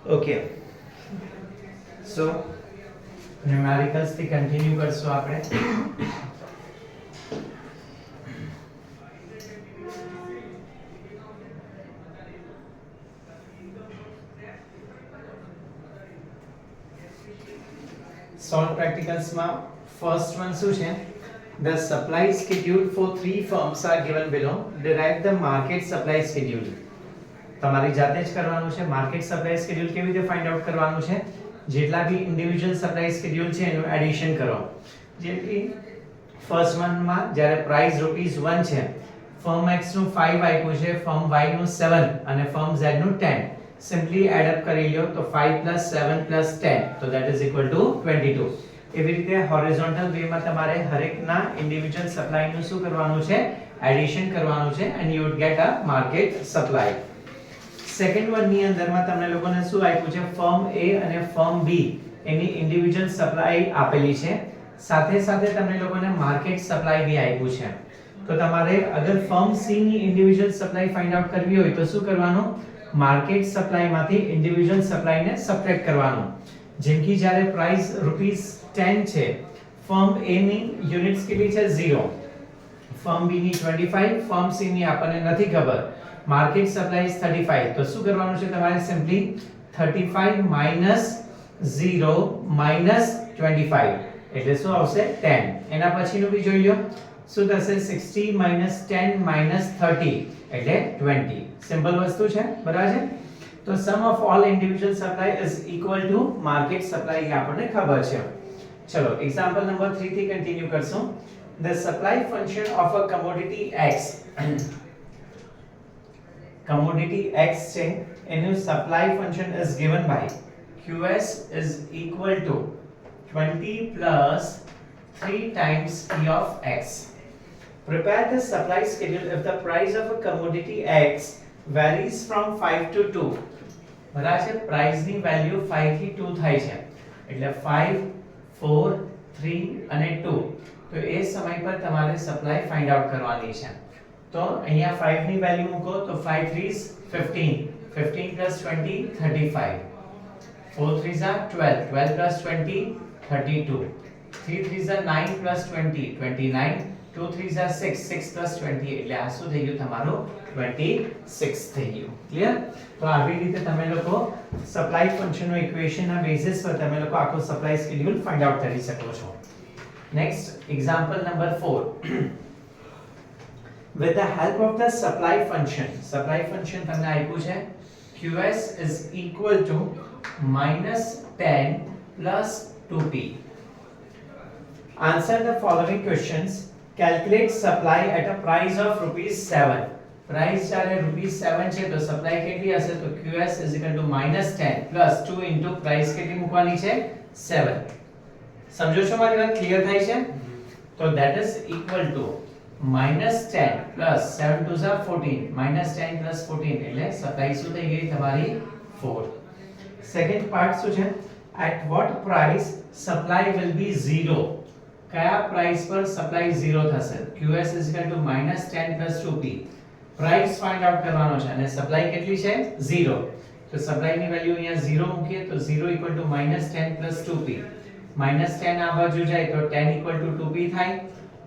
Okay so numericals થી continue કરશું આપણે. સોલ્વ પ્રેક્ટિકલ્સ માં ફર્સ્ટ વન શું છે? The supply schedule for 3 firms are given below. Derive the market supply schedule. તમારી જાતે જ કરવાનું છે. માર્કેટ સપ્લાય શેડ્યુલ કેવી રીતે ફાઇન્ડ આઉટ કરવાનું છે? જેટલા બી ઇન્ડિવિડ્યુઅલ સપ્લાય શેડ્યુલ છે એનું એડિશન કરો. જેમ કે ફર્સ્ટ વન માં જ્યારે પ્રાઇસ ₹1 છે, ફર્મ X નું 5 આપ્યું છે, ફર્મ Y નું 7 અને ફર્મ Z નું 10. સિમ્પલી એડ અપ કરી લ્યો તો 5 + 7 + 10 તો that is equal to 22. એવી રીતે હોરિઝોન્ટલ વે માં તમારે હરેકના ઇન્ડિવિડ્યુઅલ સપ્લાય નું શું કરવાનું છે? એડિશન કરવાનું છે and you would get a market supply. Second one ની અંદરમાં તમને લોકોને શું આપ્યું છે? ફર્મ A અને ફર્મ B એની ઇન્ડિવિડ્યુઅલ સપ્લાય આપેલી છે, સાથે સાથે તમને લોકોને માર્કેટ સપ્લાય બી આપ્યું છે. તો તમારે અગર ફર્મ C ની ઇન્ડિવિડ્યુઅલ સપ્લાય ફાઇન્ડ આઉટ કરવી હોય તો શું કરવાનું? માર્કેટ સપ્લાય માંથી ઇન્ડિવિડ્યુઅલ સપ્લાય ને સબટ્રેક્ટ કરવાનું. જેમ કે જ્યારે પ્રાઇસ ₹10 છે, ફર્મ A ની યુનિટ્સ કેટલી છે? 0. ફર્મ B ની 25, ફર્મ C ની આપણને નથી ખબર. Market supply is 35. તો શું કરવાનું છે તમારે? સિમ્પલી 35 - 0 - 25 એટલે શું આવશે? 10. એના પછીનું બી જોઈ લો. શું થશે? 60 - 10 - 30 એટલે 20. સિમ્પલ વસ્તુ છે, બરાબર છે? તો sum of all individual supply is equal to market supply એ આપણને ખબર છે. ચલો એક્ઝામ્પલ નંબર 3 થી કન્ટિન્યુ કરશું. The supply function of a commodity X commodity X છે એનું supply function is given by QS is equal to 20 plus 3 times P of X. Prepare the supply schedule if the price of a commodity X varies from 5 to 2. બરાબર છે? Price ની value 5 થી 2 થાય છે એટલે 5 4 3 અને 2. તો એ સમય પર તમારે સપ્લાય ફાઇન્ડ આઉટ કરવાની છે. તો અહીંયા 5 ની વેલ્યુ મૂકો તો 5 3s 15, 15 plus 20 35, 4 3s are 12, 12 plus 20 32, 3 3s are 9 plus 20 29, 2 3s are 6, 6 plus 20 એટલે આ શું થઈ ગયું? તમારું 26 થઈ ગયું. ક્લિયર? તો આવી રીતે તમે લોકો સપ્લાય ફંક્શન નો ઇક્વેશન ના બેસિસ પર તમે લોકો આખો સપ્લાય શેડ્યુલ ફાઇન્ડ આઉટ કરી શકો છો. Next example number 4. With the help of the supply function તમને આપ્યું છે QS is equal to -10 plus 2P. Answer the following questions. Calculate supply at a price of ₹7. Price જ્યારે ₹7 છે તો supply કેટલી હશે? તો QS is equal to -10 plus 2 into price કેટલી મૂકવાની છે? 7. સમજો છો મારી વાત? ક્લિયર થાય છે? તો that is equal to -10 plus 7 2s are 14, -10 plus 14 એટલે સપ્લાય શું થઈ ગઈ તમારી? 4. સેકન્ડ પાર્ટ શું છે? At what price supply will be 0? કયા પ્રાઇસ પર સપ્લાય 0 થશે? QS is equal to -10 plus 2P. Price find out કરવાનો છે અને સપ્લાય કેટલી છે? 0. તો સપ્લાયની વેલ્યુ અહીંયા 0 મૂકીએ તો 0 = -10 plus 2P. -10 આ બાજુ જાય તો 10 = 2P થાય.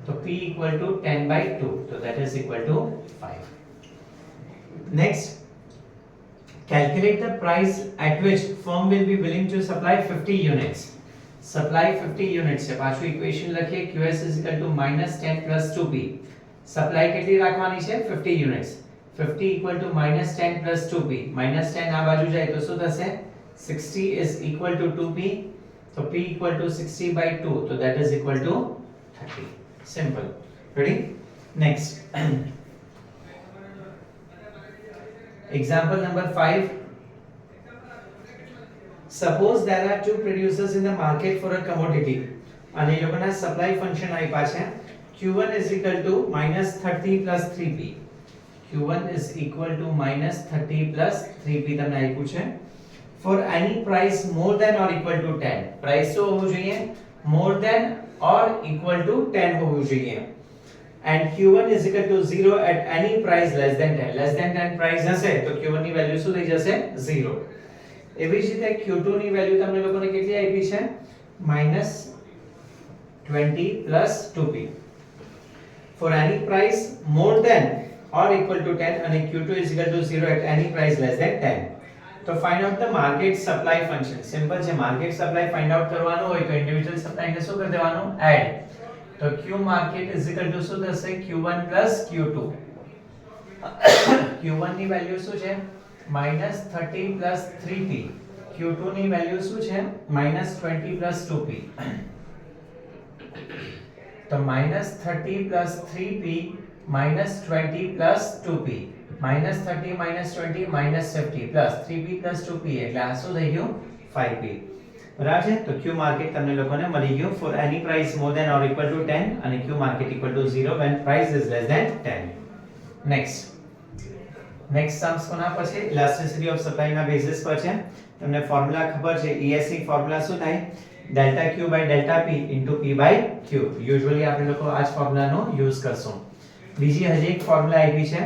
તો P = 10/2. તો that is equal to 5. Next, calculate the price at which firm will be willing to supply 50 units. Supply 50 units છે. પાછું ઇક્વેશન લખીએ. QS is equal to -10 plus 2P. Supply કેટલી રાખવાની છે? 50 units. 50 = -10 plus 2P. -10 આ બાજુ જાય તો શું થશે? 60 is equal to 2P. તો P = 60/2. તો that is equal to 30. Simple. Ready? Next. Example number 5. Suppose there are two producers in the market for a commodity. અને એ લોકોના સપ્લાય ફંક્શન આપ્યા છે. Q1 is equal to -30 plus 3P. Q1 is equal to -30 plus 3P તમને આપ્યું છે. For any price more than or equal to 10. Price શું હોવું જોઈએ? more than or equal to 10 હોવું જોઈએ. And Q1 is equal to 0 at any price less than 10. Less than 10 price હશે તો Q1 ની વેલ્યુ શું થઈ જશે? 0. એવી જ રીતે Q2 ની વેલ્યુ તમને લોકોને કેટલી આપી છે -20 plus 2p for any price more than or equal to 10 and Q2 is equal to 0 at any price less than 10. તો find out the market supply function. Simple છે, માર્કેટ સપ્લાય ફાઇન્ડ આઉટ કરવાનું હોય તો individual supply ને શું કરી દેવાનું add. તો Q market is equal to શું થશે Q1 plus Q2. Q1 ની વેલ્યુ શું છે -30 plus 3p. Q2 ની વેલ્યુ શું છે -20 plus 2p. તો -30 plus 3p -20 plus 2p. -30 -20 -50 plus 3p plus 2p એટલે આ શું થઈ ગયું 5p. બરાબર છે. તો Q માર્કેટ તમને લોકોને મળી ગયું for any price more than or equal to 10 અને Q market equal to 0 when price is less than 10. next sums કોના પર છે elasticity of supply ના બેસિસ પર છે. તમને ફોર્મ્યુલા ખબર છે ES ની ફોર્મ્યુલા શું થાય delta Q by delta P into P by Q. Usually આપણે લોકો આ જ ફોર્મ્યુલાનો યુઝ કરશું. બીજી હજી એક ફોર્મ્યુલા આપી છે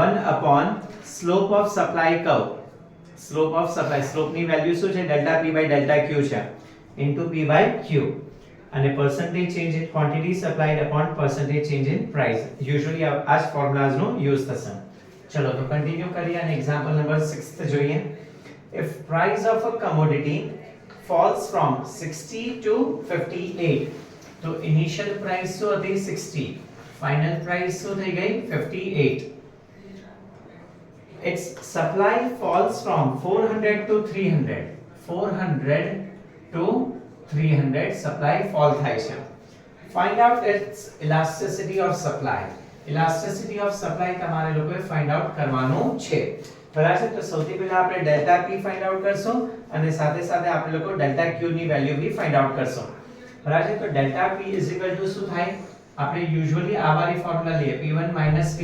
1 upon slope of supply curve. slope of supply, slope ની વેલ્યુ શું છે delta P by delta Q છે into P by Q અને percentage change in quantity supplied upon percentage change in price. Usually આ જ formulas નો use થશે. ચલો તો કન્ટિન્યુ કરીએ અને એક્ઝામ્પલ નંબર 6 જોઈએ. if price of a commodity falls from 60 to 58 તો ઇનિશિયલ પ્રાઇસ શું હતી 60, ફાઇનલ પ્રાઇસ શું થઈ ગઈ 58. its supply falls from 400 to 300, 400 to 300 supply fall થાય છે. find out its elasticity of supply. elasticity of supply તમારે લોકોએ find out કરવાનું છે. બરાબર છે. તો સૌથી પહેલા આપણે ડેલ્ટા P find out કરશું અને સાથે સાથે આપણે લોકો ડેલ્ટા Q ની વેલ્યુ બી find out કરશું. બરાબર છે. તો ડેલ્ટા P = શું થાય આપણે યુઝ્યુઅલી આ વાળી ફોર્મ્યુલા લઈએ P1 - P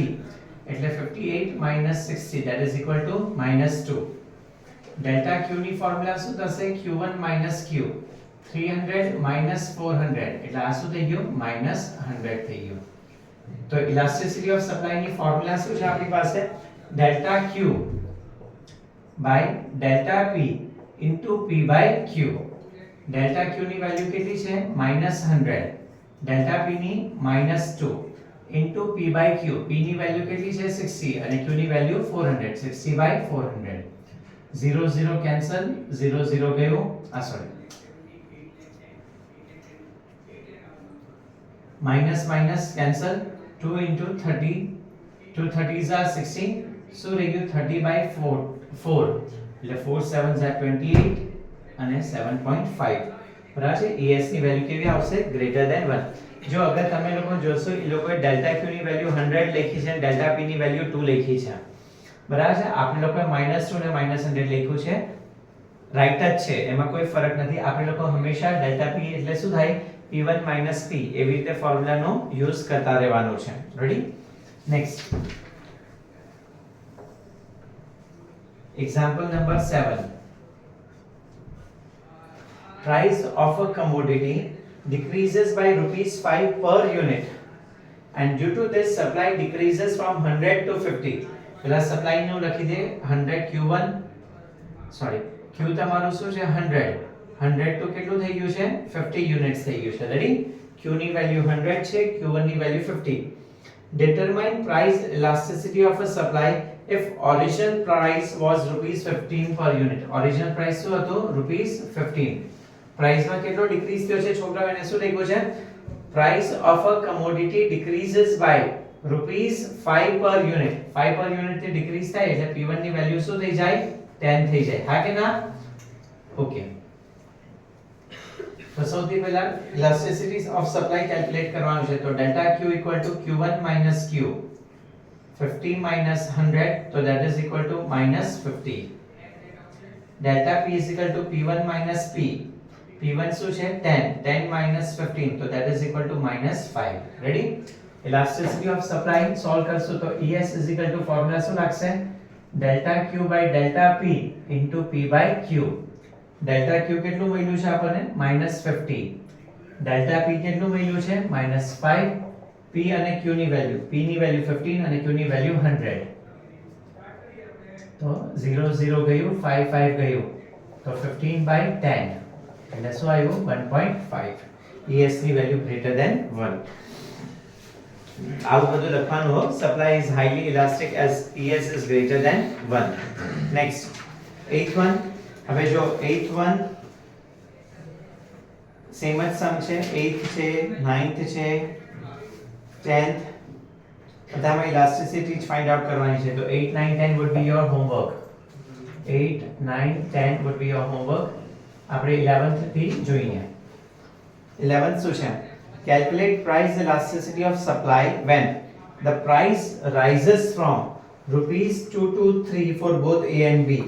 એટલે 58 - 60 that is equal to -2. Delta Q ની ફોર્મ્યુલા શું થશે Q1 - Q 300 - 400 એટલે આ શું થઈ ગયું -100 થઈ ગયું. તો elasticity of supply ની ફોર્મ્યુલા શું છે આપણી પાસે delta Q by delta P into P by Q. delta Q ની વેલ્યુ કેટલી છે -100, delta P ની -2 into P by Q. P ની વેલ્યુ કેટલી છે 60 અને Q ની વેલ્યુ 400, 60 by 400. 0 0 કેન્સલ, 0 0 ગયું sorry minus minus cancel, 2 into 30, 2 30s are 60, so રહી 30 by 4 એટલે 4 7s are 28 અને 7.5. બરાબર છે. ES ની વેલ્યુ કેવી આવશે ગ્રેટર ધેન 1. જો અગર તમે લોકો જોશો એ લોકોએ ડેલ્ટા Q ની વેલ્યુ 100 લખી છે અને ડેલ્ટા P ની વેલ્યુ 2 લખી છે. બરાબર છે. આપણે લોકોએ -2 અને -100 લખ્યું છે રાઈટ જ છે, એમાં કોઈ ફરક નથી. આપણે લોકો હંમેશા ડેલ્ટા P એટલે શું થાય P1 - P એવી રીતે ફોર્મ્યુલાનો યુઝ કરતા રહેવાનું છે. Ready. Next example number 7. price of a commodity decreases by ₹5 per unit and due to this supply decreases from 100 to 50. પેલા સપ્લાય નું લખી દે 100 Q1 સોરી Q તમારું શું છે 100 તો કેટલું થઈ ગયું છે 50 યુનિટ્સ થઈ ગયું છે. રેડી. Q ની વેલ્યુ 100 છે, Q1 ની value 50. determine price elasticity of a supply if original price was ₹15 per unit. original price શું હતું ₹15. પ્રાઇસ માં કેટલો ડિક્રીઝ થયો છે છોકરાઓ એને શું લખ્યું છે price of a commodity decreases by ₹5 per unit. 5 per unit થી ડિક્રીઝ થાય એટલે P1 ની વેલ્યુ શું થઈ જાય 10 થઈ જાય. હા કે ના? ઓકે. તો સૌથી પહેલા elasticity of supply કેલ્ક્યુલેટ કરવાનું છે. તો delta Q = Q1 - Q 50 - 100 તો that is equal to -50. delta P = P1 - P. P1 શું છે 10 - 15 તો that is equal to -5. Ready. elasticity of supply solve કરશું તો ES = ફોર્મ્યુલા શું લાગશે delta Q by delta P into P by Q. delta Q કેટલું મળ્યું છે આપણને -50, delta P કેટલું મળ્યું છે -5. P અને Q ની વેલ્યુ P ની વેલ્યુ 15 અને Q ની વેલ્યુ 100 તો 0 0 ગયું 5 5 ગયું તો 15/10 એટલે શું આવ્યું 1.5 ES ની વેલ્યુ ગ્રેટર ધેન 1. આવું બધું લખવાનું હો. Supply is highly elastic as ES is greater than 1. Next 8th one. હવે જો 8th વન સેમ જ સમ છે. 8th છે, 9th છે, 10th બધામાં ઇલાસ્ટિસિટી ફાઇન્ડ આઉટ કરવાની છે. તો 8, 9, 10 would be your homework. 8, 9, 10 would be your homework. આપણે 11th થી જોઈએ. 11th શું છે? Calculate price elasticity of supply when the price rises from rupees 2 to 3 for both A and B.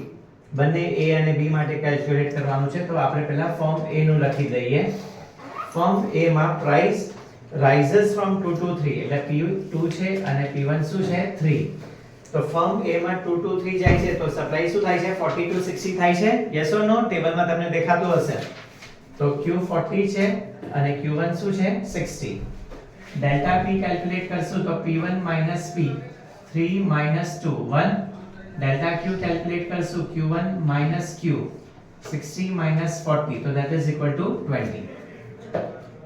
બંને A અને B માટે કેલ્ક્યુલેટ કરવાનું છે. તો આપણે પહેલા ફોર્મ A નું લખી દઈએ. ફોર્મ A માં price rises from 2 to 3 એટલે P2 છે અને P1 શું છે 3. તો ફોર્મ A માં 2 to 3 જાય છે તો સપ્લાય શું થાય છે 40 to 60 થાય છે. યસ ઓર નો? ટેબલમાં તમને દેખાતું હશે. તો Q40 છે અને Q1 શું છે 60. ડેલ્ટા P કેલ્ક્યુલેટ કરશું તો P1 - P 3 - 2 1. Delta Q calculate કરશું Q1 - Q 60 - 40 તો that is equal to 20.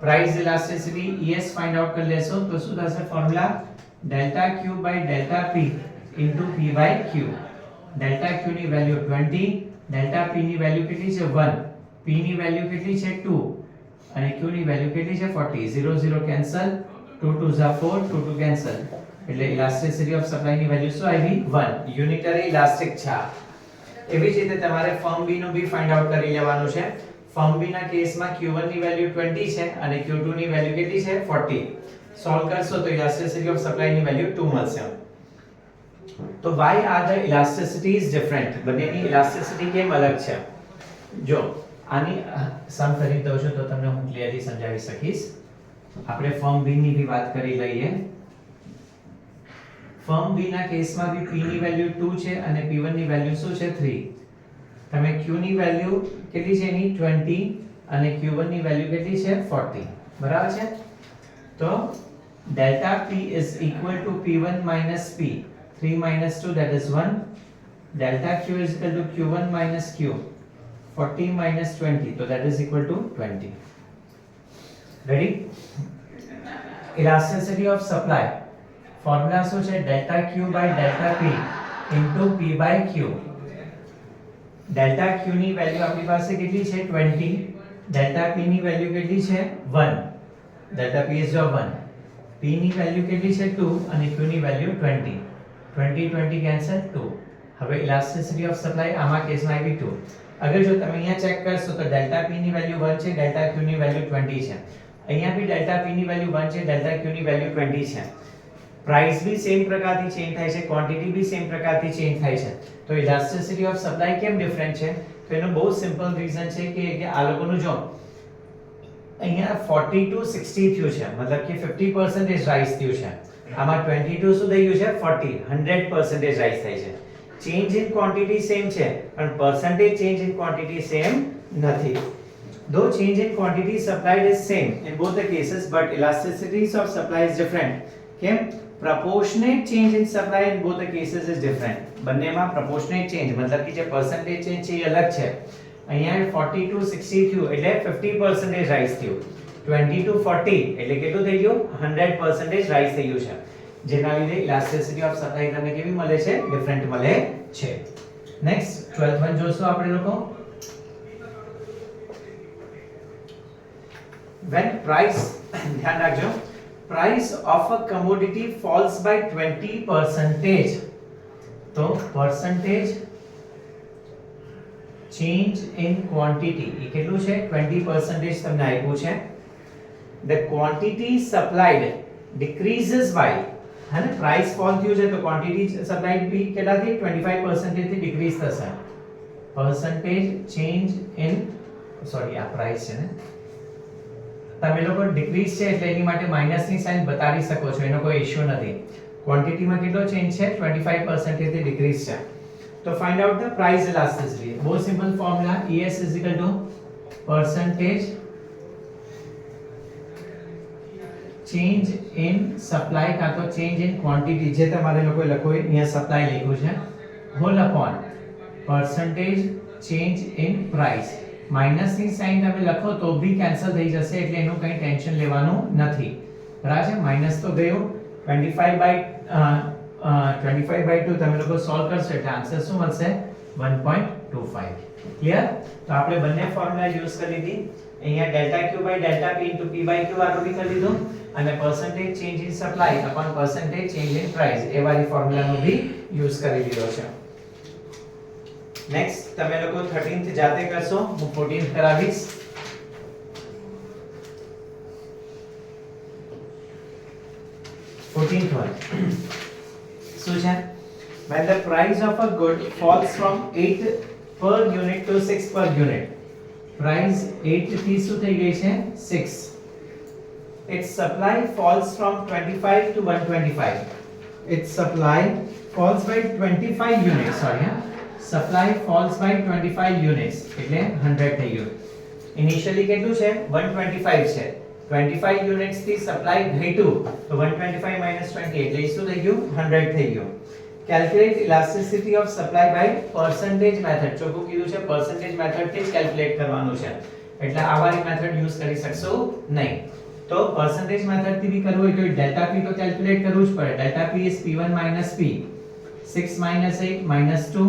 Price elasticity ES find out કરી લેશો તો શું થશે formula delta Q / delta P into P / Q. Delta Q ની વેલ્યુ 20, ડેલ્ટા P ની વેલ્યુ કેટલી છે 1, P ની વેલ્યુ કેટલી છે 2 અને Q ની વેલ્યુ કેટલી છે 40. 0 0 કેન્સલ, 2 2 ઝા 4, 2 2 કેન્સલ એટલે ઇલાસ્ટિસિટી ઓફ સપ્લાય ની વેલ્યુ શું આવી 1. યુનિટરી ઇલાસ્ટિક છે. એવી જ રીતે તમારે ફર્મ B નું બી ફાઇન્ડ આઉટ કરી લેવાનું છે. ફર્મ B ના કેસમાં Q1 ની વેલ્યુ 20 છે અને Q2 ની વેલ્યુ કેટલી છે 40. સોલ્વ કરશો તો ઇલાસ્ટિસિટી ઓફ સપ્લાય ની વેલ્યુ 2 મળશે. તો why are the elasticities different? બંનેની ઇલાસ્ટિસિટી કેમ અલગ છે? જો આની સમ કરી દઉં છું તો તમને હું ક્લિયરલી સમજાવી શકીશ. આપણે ફર્મ B ની બી વાત કરી લઈએ. ફર્મ B ના કેસમાં બી P ની વેલ્યુ 2 છે અને P1 ની વેલ્યુ શું છે 3. તમે Q ની વેલ્યુ કેટલી છે એની 20 અને Q1 ની વેલ્યુ કેટલી છે 40. બરાબર છે? તો delta P is equal to P1 - P 3 - 2 that is 1. Delta Q is equal to Q1 - Q 40 - 20 so that is equal to 20. Ready? Elasticity of supply formula શું છે delta Q by delta P into P by Q. delta Q ની value આપણી પાસે કેટલી છે 20, delta P ની value કેટલી છે 1. delta P is your 1. P ની વેલ્યુ કેટલી છે 2 અને Q ની વેલ્યુ 20. 20 20 કેન્સલ 2. હવે ઇલાસ્ટિસિટી ઓફ સપ્લાય આમાં કેસમાં આવી 2. અગર જો તમે અહીંયા ચેક કરશો તો ડેલ્ટા P ની વેલ્યુ 1 છે, ડેલ્ટા Q ની વેલ્યુ 20 છે. અહીંયા બી ડેલ્ટા P ની વેલ્યુ 1 છે, ડેલ્ટા Q ની વેલ્યુ 20 છે. પ્રાઇસ બી સેમ પ્રકારથી ચેન્જ થાય છે, ક્વોન્ટિટી બી સેમ પ્રકારથી ચેન્જ થાય છે. તો ઇલાસ્ટિસિટી ઓફ સપ્લાય કેમ ડિફરન્ટ છે? તો એનો બહુ સિમ્પલ રીઝન છે કે આ લોકોનું જો અહીંયા 40 to 60 થયું છે મતલબ કે 50% રાઇઝ થયું છે. આમાં 22 શું થઈ ગયું છે 40 100% રાઇઝ થાય છે. ચેન્જ ઇન ક્વોન્ટિટી સેમ છે પણ percentage change in quantity same નથી. Though change in quantity supplied is same in both the cases but elasticities of supply is different. કેમ? proportionate change in supply in both the cases is different. બંનેમાં proportionate change મતલબ કે જે percentage change છે એ અલગ છે. અહીંયા 40 to 60 થયું એટલે 50% રાઇઝ થયું. 20 to 40 એટલે કેટલું થઈ ગયું 100% રાઇઝ થઈ ગયું છે. જેના લીધે ઇલાસ્ટિસિટી ઓફ સપ્લાય તમને કેવી મળે છે ડિફરન્ટ મળે છે. નેક્સ્ટ 12th વન જોશું આપણે લોકો. when price ધ્યાન રાખજો price of a commodity falls by 20% તો percentage change in quantity એ કેટલું છે 20% તમને આપ્યું છે. the quantity supplied decreases by है ना प्राइस फॉल થયું છે તો ક્વોન્ટિટી સપ્લાઈડ બી કેટલાથી 25% થી ડિક્રીઝ થશે. percentage change in સોરી આ પ્રાઇસ છે ને તમે લોકો ડિક્રીઝ છે એટલે એની માટે માઈનસ ની સાઇન બતાવી શકો છો એનો કોઈ ઇશ્યુ નથી. ક્વોન્ટિટીમાં કેટલો ચેન્જ છે 25% થી ડિક્રીઝ છે. તો find out the price elasticity. બહુ simple formula ES percentage change in supply કા તો change in quantity જે તમારે લોકોએ લખ્યું અહીંયા સપ્લાય લખ્યું છે whole upon percentage change in price. Minus ની સાઇન તમે લખો તો બી કેન્સલ થઈ જશે એટલે એનું કંઈ ટેન્શન લેવાનું નથી. બરાબર છે. માઇનસ તો ગયું 25/2 તમે લોકો સોલ્વ કરશો એટલે આન્સર શું મળશે 1.25. ક્લિયર? તો આપણે બંને ફોર્મ્યુલા યુઝ કરી દીધી. અહીંયા delta Q by delta P into P by Q આટલું બી કરી દીધું અને percentage change in supply upon percentage change in price એ વાળી ફોર્મ્યુલાનો બી યુઝ કરી લીધો છે. નેક્સ્ટ તમે લોકો 13th જાતે કરશો, હું 14th કરાવીશ. શું છે? When the price of a good falls from 8 per unit to 6 per unit. Price 8 થી શું થઈ ગઈ છે 6. Its supply falls from 25 to 125. Its supply falls by 25 units. Sorry, supply falls by 25 units. એટલે 100 થઈ ગયું. ઇનિશિયલી કેટલું છે 125 છે. 25 યુનિટ્સ થી સપ્લાય ઘટ્યું તો 125 20 એટલે શું થઈ ગયું 100 થઈ ગયું. Calculate elasticity of supply by percentage method. ચોખ્ખું કીધું છે પર્સન્ટેજ મેથડ થી જ કેલ્ક્યુલેટ કરવાનું છે એટલે આ વાળી મેથડ યુઝ કરી શકશો નહીં. તો પર્સન્ટેજ મેથડ થી બી કરવું હોય તો ડેલ્ટા P તો કેલ્ક્યુલેટ કરવું જ પડે. Delta P is P1 minus P. 6 minus 8 minus 2.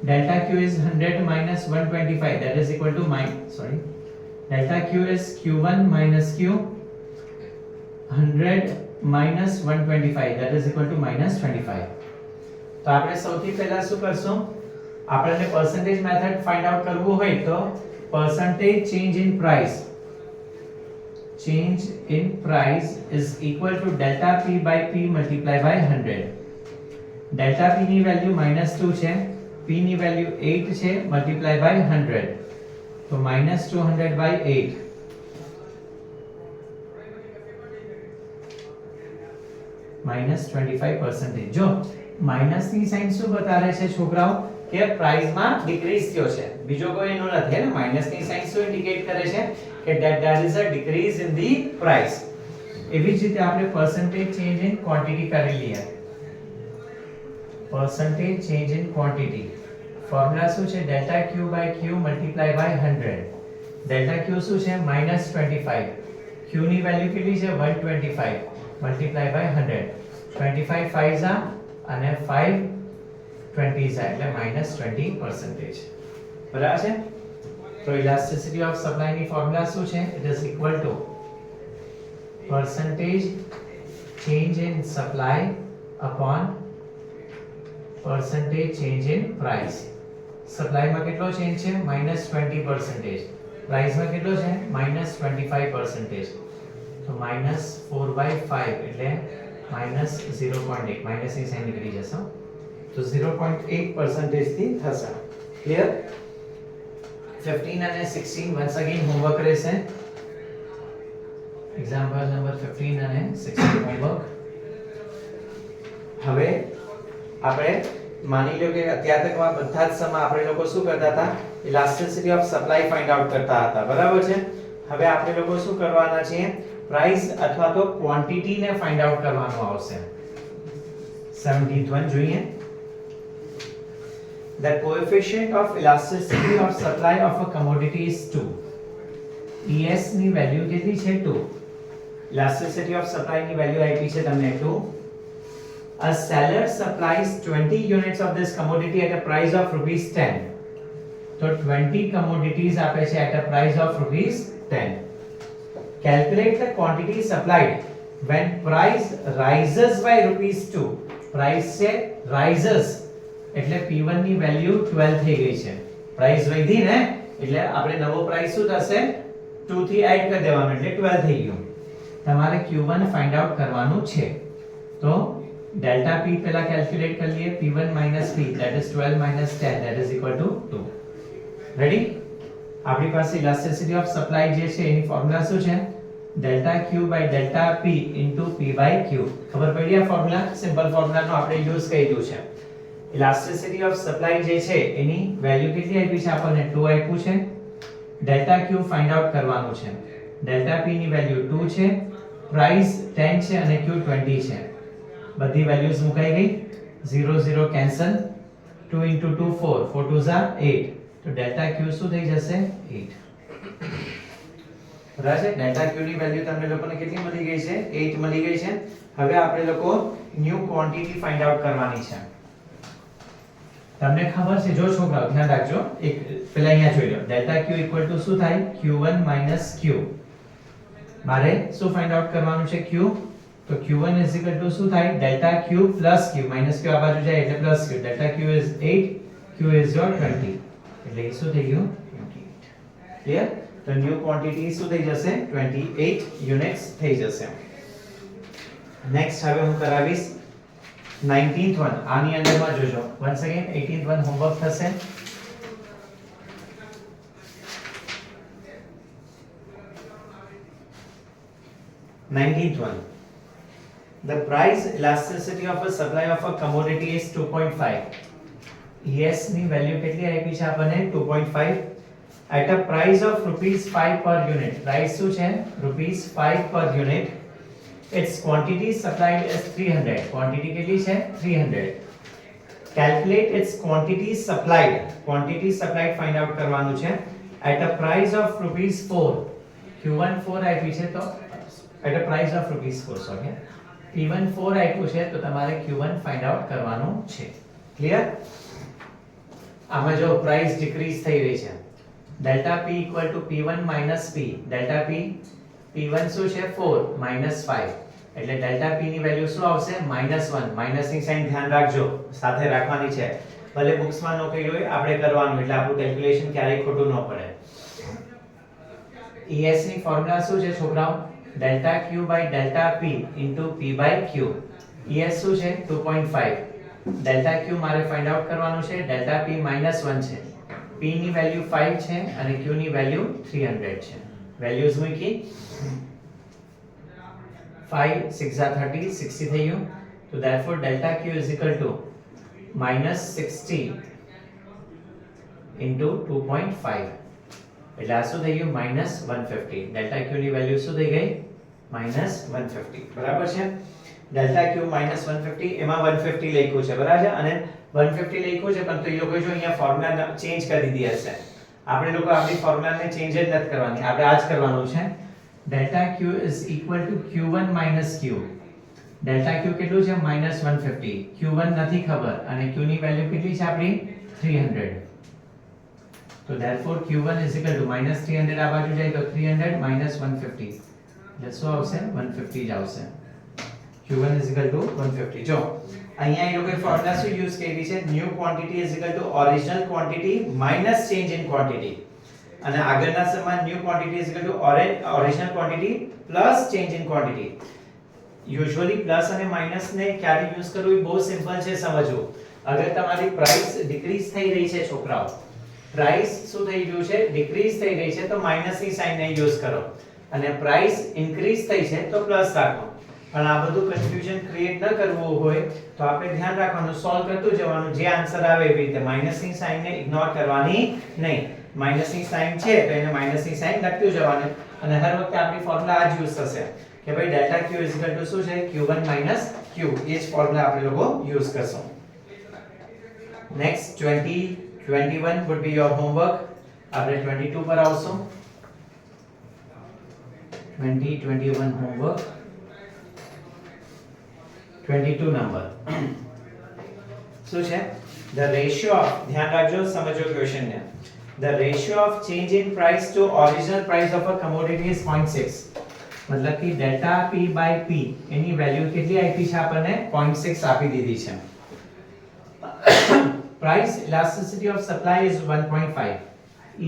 Delta Q is 100 minus 125, that is equal to delta Q is Q1 minus Q 100 minus 125, that is equal to minus 25. તો આપણે સૌથી પહેલા શું કરશું? આપણને percentage method find out કરવું હોય તો percentage change in price. Change in price is equal to delta P by P multiplied by 100. Delta P ની વેલ્યુ -2 છે, P ની વેલ્યુ 8 છે મલ્ટીપ્લાય બાય 100 તો -200 બાય 8 -25%. જો માઈનસ ની સાઇન શું બતાવે છે છોકરાઓ કે પ્રાઇસ માં ડિક્રીઝ થયો છે, બીજો કોઈ એનો નથી હે ને. માઈનસ ની સાઇન શું ઇન્ડિકેટ કરે છે કે there is a decrease in the price. એવી જ રીતે આપણે percentage change in quantity કરી લઈએ. percentage change in quantity formula શું છે delta Q by Q multiply by 100. delta Q શું છે -25, Q ની વેલ્યુ કેટલી છે 125 multiply by 100. 25 5s અને 5 20s એટલે -20%. બરાબર છે. તો elasticity of supply ની ફોર્મ્યુલા શું છે? it is equal to percentage change in supply upon percentage change in price. Supply માં કેટલો ચેન્જ છે -20%, પ્રાઇસ માં કેટલો છે -25%. તો -4/5 એટલે -0.8, માઈનસ ની સાઇન નીકળી જશે તો 0.8% થી થશે. ક્લિયર? 15 અને 16 once again હોમવર્ક રહેશે. એક્ઝામ્પલ નંબર 15 અને 16 હોમવર્ક. હવે આપણે માની લો કે અત્યાર તકમાં બધા જ સમય આપણે લોકો શું કરતા હતા elasticity of supply find out કરતા હતા. બરાબર છે. હવે આપણે લોકો શું કરવાના છે પ્રાઇસ અથવા તો ક્વોન્ટિટી ને ફાઇન્ડ આઉટ કરવાનું આવશે. 17th one જોઈએ. The coefficient of elasticity of supply of a commodity is 2. ES ની વેલ્યુ કેટલી છે 2. elasticity of supply ની વેલ્યુ આપી છે તમને 2. A seller supplies 20 units of this commodity at a price of rupees 10. So 20 commodities આપે છે at a price of rupees 10. Calculate the quantity supplied when price rises by rupees 2. Price છે rises એટલે P1 ની value 12 થઈ ગઈ છે. Price વધી ને એટલે આપણે નવો પ્રાઇસ શું થશે 2 થી એડ કરી દેવાનું એટલે 12 થઈ ગયું. તમારે Q1 ફાઇન્ડ આઉટ કરવાનું છે. તો delta P પહેલા કેલ્ક્યુલેટ કરી લઈએ. P1 - P that is 12 - 10 that is equal to 2. Ready? આપણી પાસે elasticity of supply જે છે એની ફોર્મ્યુલા શું છે delta Q by delta P into P by Q. ખબર પડી આ ફોર્મ્યુલા? સિમ્પલ ફોર્મ્યુલાનો આપણે યુઝ કર્યું છે. elasticity of supply જે છે એની વેલ્યુ કેટલી આપી છે આપણને 2 આપ્યું છે. delta Q ફાઇન્ડ આઉટ કરવાનું છે. delta P ની વેલ્યુ 2 છે, પ્રાઇસ 10 છે અને Q 20 છે. બધી વેલ્યુઝ મુકાઈ ગઈ, 0 0 કેન્સલ. 2 into 2 4 4 2 ઝા 8 તો ડેલ્ટા Q શું થઈ જશે 8 બરાબર છે ડેલ્ટા Q ની વેલ્યુ તમને લોકોને કેટલી મળી ગઈ છે 8 મળી ગઈ છે હવે આપણે લોકો ન્યુ ક્વોન્ટિટી ફાઇન્ડ આઉટ કરવાની છે તમને ખબર છે જો છોકરાઓ ધ્યાન રાખજો એક પેલા અહીંયા જોઈ લો ડેલ્ટા Q ઇક્વલ ટુ શું થાય Q1 Q મારે શું ફાઇન્ડ આઉટ કરવાનું છે Q તો Q1 is equal to શું થાય delta Q plus Q minus Q આ બાજુ જાય એટલે plus Q delta Q is 8 Q is your 20 એટલે એ શું થઈ ગયું 28 ક્લિયર તો ન્યુ ક્વોન્ટિટી શું થઈ જશે 28 યુનિટ્સ થઈ જશે નેક્સ્ટ હવે હું કરાવીશ 19th one આની અંદરમાં જોજો once again 18th one homework થશે $19th one. The price elasticity of a supply of a commodity is 2.5. ES ની વેલ્યુ કેટલી આપી છે આપણને 2.5 at a price of rupees 5 per unit. Price શું છે rupees 5 per unit. Its quantity supplied is 300. Quantity કેટલી છે 300. Calculate its quantity supplied. Quantity supplied find out કરવાનું છે at a price of rupees 4. Q1 4 આપી છે તો at a price of rupees 4 sorry P1 4 આપ્યું છે તો તમારે Q1 ફાઇન્ડ આઉટ કરવાનું છે ક્લિયર આમાં જો પ્રાઇસ ડિક્રીઝ થઈ રહી છે delta P equal to P1 minus P delta P1 શું છે 4 માઈનસ 5 એટલે ડેલ્ટા P ની વેલ્યુ શું આવશે -1 માઈનસ ની સાઇન ધ્યાન રાખજો સાથે રાખવાની છે ભલે બુક્સ માં નો કહ્યું હોય આપણે કરવાનું એટલે આપણું કેલ્ક્યુલેશન ક્યારેય ખોટું ન પડે ES ની ફોર્મ્યુલા શું છે છોકરાઓ delta Q by delta P into P by Q ES શું છે 2.5 delta Q મારે ફાઇન્ડ આઉટ કરવાનું છે delta P -1 છે P ની વેલ્યુ 5 છે અને Q ની વેલ્યુ 300 છે વેલ્યુઝ મૂકી 5 6 * 30 60 થઈ ગયું તો therefore delta Q is equal to -60 into 2.5 એટલે આ શું થઈ ગયું -150 ડેલ્ટા Q ની વેલ્યુ શું થઈ ગઈ -150 બરાબર છે ડેલ્ટા Q -150 એમાં 150 લખ્યું છે બરાબર છે અને 150 લખ્યું છે પણ તો એ લોકો જો અહીંયા ફોર્મ્યુલા ચેન્જ કરી દીધી હશે આપણે લોકો આપણી ફોર્મ્યુલાને ચેન્જ જ નથી કરવાની આપણે આ જ કરવાનું છે delta Q is equal to Q1 - Q delta Q કેટલું છે -150 Q1 નથી ખબર અને Q ની વેલ્યુ કેટલી છે આપણી 300 So therefore Q1 is equal to -300 આ બાજુ જાય તો 300 - 150 એટલે શું આવશે 150 જ આવશે Q1 is equal to 150 જો અહીંયા એ લોકોએ ફોર્મ્યુલા શું યુઝ કરી છે new quantity is equal to original quantity minus change in quantity અને આગળના સમમાં new quantity is equal to original quantity plus change in quantity usually plus અને માઈનસ ને ક્યારે યુઝ કરવું એ બહુ સિમ્પલ છે સમજવું અગર તમારી પ્રાઇસ ડિક્રીઝ થઈ રહી છે છોકરાઓ પ્રાઇસ શું થઈ ગયું છે ડિક્રીઝ થઈ રહી છે તો માઈનસ ની સાઇન ને યુઝ કરો અને પ્રાઇસ ઇન્ક્રીઝ થઈ છે તો પ્લસ રાખો પણ આ બધું કન્ફ્યુઝન ક્રિએટ ન કરવું હોય તો આપણે ધ્યાન રાખવાનું સોલ્વ કરતું જવાનું જે આન્સર આવે એવી રીતે માઈનસ ની સાઇન ને ઇગ્નોર કરવાની નહીં માઈનસ ની સાઇન છે તો એને માઈનસ ની સાઇન લખતું જવાનું અને હર વખતે આપણી ફોર્મ્યુલા આ જ યુઝ થશે કે ભાઈ delta Q is equal to શું છે Q1 - Q એ જ ફોર્મ્યુલા આપણે લોકો યુઝ કરશું next 21 would be your homework આપણે 22 પર આવશું 21 homework 22 નંબર શું છે the ratio of ધ્યાન રાખજો સમજો ક્વેશ્ચન ને the ratio of change in price to original price of a commodity is 0.6 मतलब कि delta P by P any value કેટલી આપી છે આપણને 0.6 આપી દીધી છે price elasticity of supply is 1.5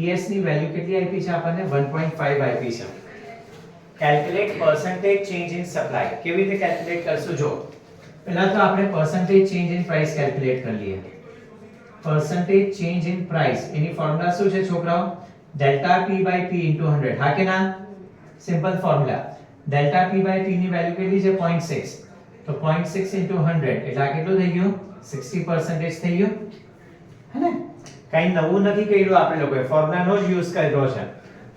ES ની વેલ્યુ કેટલી આપી છે આપણને 1.5 આપી છે calculate percentage change in supply કેવી રીતે કેલ્ક્યુલેટ કરશું જો પહેલા તો આપણે percentage change in price calculate કરી લઈએ percentage change in price any formula શું છે છોકરાઓ delta P by P into 100 હા કે ના simple formula delta P by P ની વેલ્યુ કેટલી છે 0.6 તો 0.6 into 100 એટલે આ કેટલું થઈ ગયું 60% થઈ ગયું હે ને કઈ નવું નથી કર્યું આપણે લોકોએ ફોર્મ્યુલાનો જ યુઝ કર્યો છે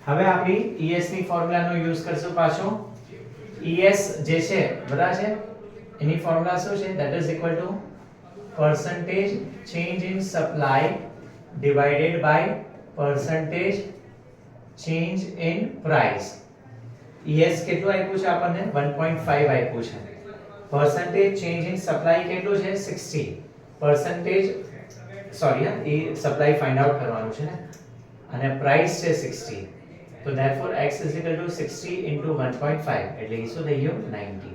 હવે આપણી ES ની ફોર્મ્યુલાનો યુઝ કરશું પાછો ES જે છે બરાબર છે એની ફોર્મ્યુલા શું છે that is equal to percentage change in supply divided by percentage change in price. ES કેટલું આપ્યું છે આપણને 1.5 આપ્યું છે. percentage change in supply કેટલું છે 60. percentage સોરી એ સપ્લાય ફાઇન્ડ આઉટ કરવાનું છે ને અને પ્રાઇસ છે 60. તો therefore x is equal to 60 into 1.5 એટલે શું થઈ ગયું 90.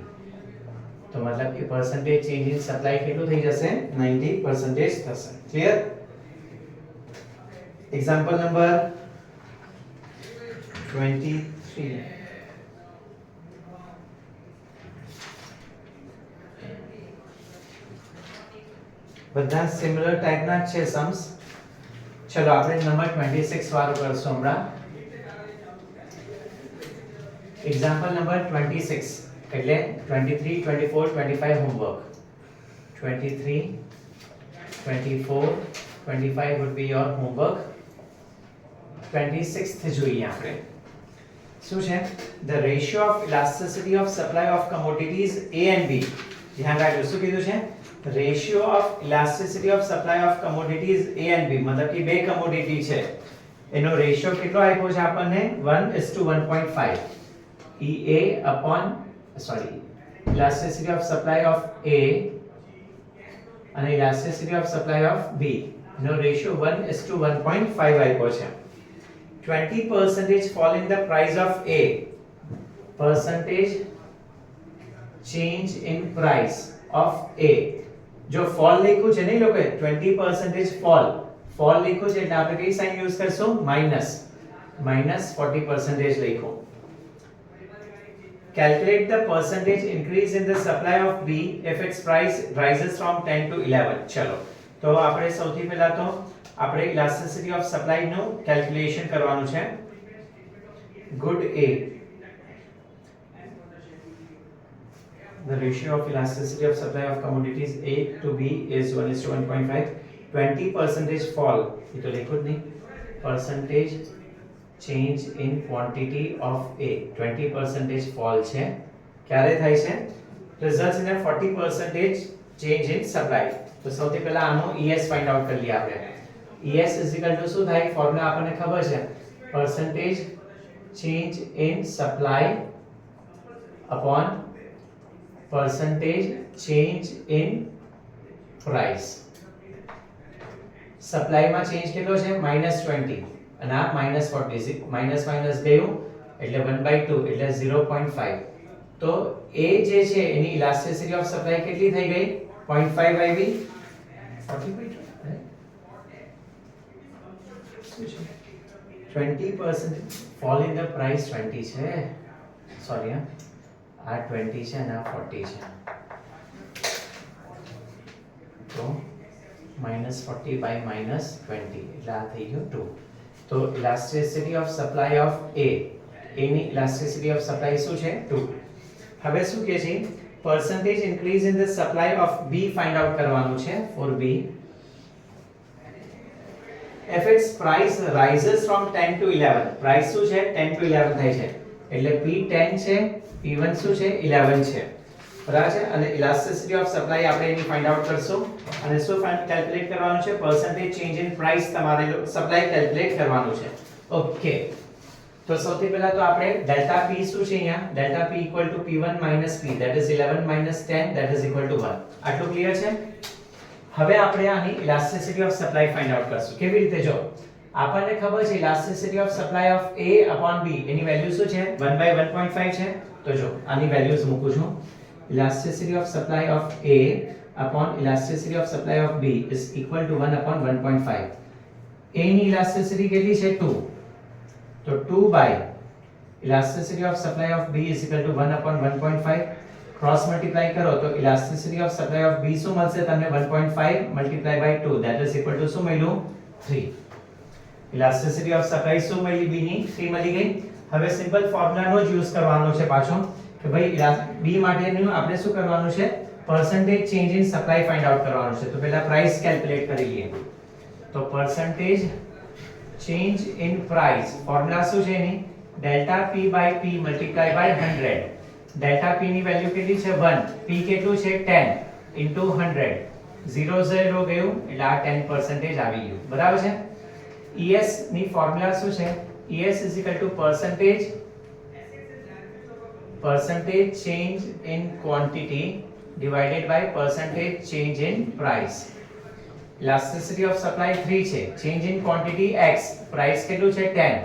તો मतलब કે percentage change in supply કેટલું થઈ જશે 90% થશે. ક્લિયર? Example number 23. બધા સિમિલર ટાઈપના છે सम्स. ચલો આપણે નંબર 26 વાળું કરશું હમણાં. એક્ઝામ્પલ નંબર 26 એટલે 23 24 25 homework. 23 24 25 would be your homework. 26th જોઈએ આપણે. શું છે? The ratio of elasticity of supply of commodities A and B. ધ્યાન રાખજો શું કીધું છે? Ratio of elasticity of supply of commodities A and B मतलब कि બે commodity છે એનો રેશિયો કેટલો આપ્યો છે આપણને 1:1.5. EA upon elasticity of supply of A and elasticity of supply of B એનો રેશિયો 1:1.5 આપ્યો છે. 20% fall in the price of A, percentage change in price of A. जो फॉल लिखो છે ને લોકો 20% ફોલ लिखो છે એટલે આપણે કઈ સાઈન યુઝ કરશું -40% लिखो. Calculate the percentage increase in the supply of B if its price rises from 10 to 11. ચલો તો આપણે સૌથી પહેલા તો આપણે elasticity of supply નું કેલ્ક્યુલેશન કરવાનું છે. Good A. The ratio of elasticity of supply of commodities A to B is 1:1.5. 20% fall. ये तो लिखो नहीं. Percentage change in quantity of A. 20% fall છે. ક્યારે થાય છે? Results in a 40% change in supply. તો સૌથી પહેલા આનો ES ફાઇન્ડ આઉટ કરી લઈએ આપણે. ES is equal to શું થાય? ફોર્મ્યુલા આપણને ખબર છે. Percentage change in supply upon percentage change in price. Supply માં ચેન્જ કેટલો છે -20 અને આ -40 માઈનસ માઈનસ ગયું એટલે 1/2 એટલે 0.5. તો એ જે છે એની ઇલાસ્ટિસિટી ઓફ સપ્લાય કેટલી થઈ ગઈ 0.5 આવી 20% fall in the price 20 છે સોરી આ 20 છે અને આ 40 છે તો -40 by -20 એટલે આ થઈ ગયું 2. તો elasticity of supply of A any elasticity of supply શું છે 2. હવે શું કહે છે percentage increase in the supply of B find out કરવાનું છે for B. If its price rises from 10 to 11 price શું છે 10 to 11 થાય છે એટલે P 10 છે P1 શું છે 11 છે બરાબર છે અને elasticity of supply આપણે એની ફાઇન્ડ આઉટ કરશું અને શું કેલ્ક્યુલેટ કરવાનું છે percentage change in price તમારે સપ્લાય કેલ્ક્યુલેટ કરવાનું છે. ઓકે તો સૌથી પહેલા તો આપણે ડેલ્ટા P શું છે અહીંયા delta P P1 P that is 11 10 that is equal to 1. આટલું ક્લિયર છે? હવે આપણે આની elasticity of supply find out કરશું. કેવી રીતે? જો આપણને ખબર છે elasticity of supply of A upon B any value શું છે 1/1.5 છે. તો જો આની વેલ્યુઝ મૂકું છું. Elasticity of supply of A upon elasticity of supply of B is equal to 1 upon 1.5. A ની elasticity કેટલી છે 2. તો 2 by elasticity of supply of B is equal to 1 upon 1.5. Cross multiply કરો તો elasticity of supply of B શું મળશે તમને 1.5 multiply by 2 that is equal to શું મળ્યું 3. elasticity of supply શું મળી B ની 3 મળી ગઈ. હવે સિમ્પલ ફોર્મ્યુલાનો જ યુઝ કરવાનો છે પાછો કે ભાઈ B માટેનું આપણે શું કરવાનું છે percentage change in supply find out કરવાનું છે. તો પહેલા price calculate કરી લઈએ. તો percentage change in price formula શું છે એની delta P by P multiply by 100. delta P ની વેલ્યુ કેટલી છે 1 P કેટલું છે 10 into 100 0 0 ગયું એટલે આ 10% આવી ગયું, બરાબર છે. ES ની ફોર્મ્યુલા શું છે? ES percentage change in quantity divided by percentage change in price. Elasticity of supply 3 છે, change in quantity x, price કેટલું છે 10,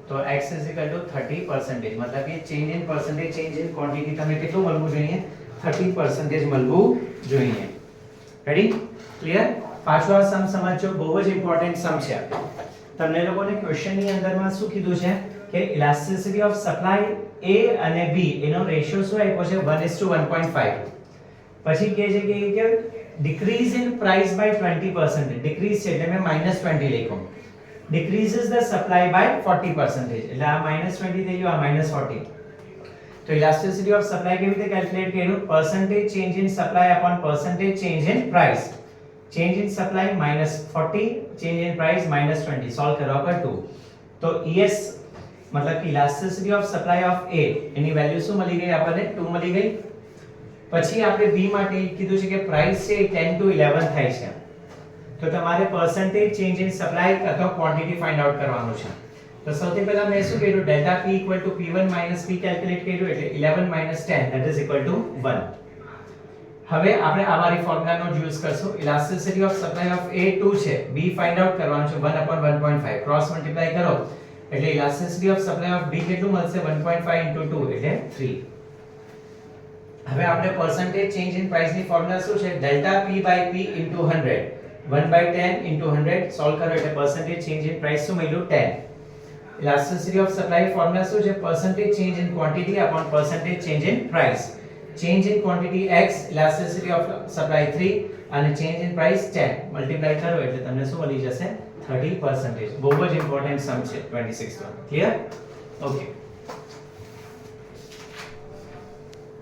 તો x is equal to 30%, મતલબ કે change in percentage change in quantity તમે કેટલું મળવું જોઈએ? 30% મળવું જોઈએ. રેડી? ક્લિયર? પાછો આ સમ સમજો, બહુ જ ઇમ્પોર્ટન્ટ સમ છે. તમને લોકોને ક્વેશ્ચન ની અંદરમાં શું કીધું છે કે elasticity of supply A અને B એનો રેશિયો શું આપ્યો છે? 1:1.5. પછી કહે છે કે decrease in price by 20%, decrease છે એટલે મેં -20 લખ્યું. decreases the supply by 40%, એટલે આ -20 થઈ ગયું, આ -40. તો elasticity of supply કેવી રીતે કેલ્ક્યુલેટ કર્યું? percentage change in supply upon percentage change in price. change in supply -40, change in price -20, solve કરવા પર 2. તો ES मतलब कि elasticity of supply of A any value શું મળી ગઈ આપણને? 2 મળી ગઈ. પછી આપણે B માટે કીધું છે કે પ્રાઇસ છે 10 to 11 થાય છે, તો તમારે percentage change in supply અથવા quantity find out કરવાનું છે. તો સૌથી પહેલા મેં શું કર્યું? delta P = P1 - P calculate કર્યું, એટલે 11 - 10 that is equal to 1. હવે આપણે આ વાળી ફોર્મ્યુલાનો યુઝ કરશું. elasticity of supply of A 2 છે, B find out કરવાનું છે 1/1.5, ક્રોસ મલ્ટીપ્લાય કરો એટલે elasticity of supply of B કેટલું મળશે? 1.5 * 2 એટલે 3. હવે આપણે percentage change in price ની ફોર્મ્યુલા શું છે? delta P by P into 100, 1/10 into 100, solve કરો એટલે percentage change in price શું મળ્યું? 10. elasticity of supply ફોર્મ્યુલા શું છે? percentage change in quantity upon percentage change in price. change in quantity x, elasticity of supply 3 અને change in price 10, multiply કરો એટલે તમને શું મળી જશે? 30%. બહુ જ ઇમ્પોર્ટન્ટ સમ છે 26 માં. ક્લિયર? ઓકે.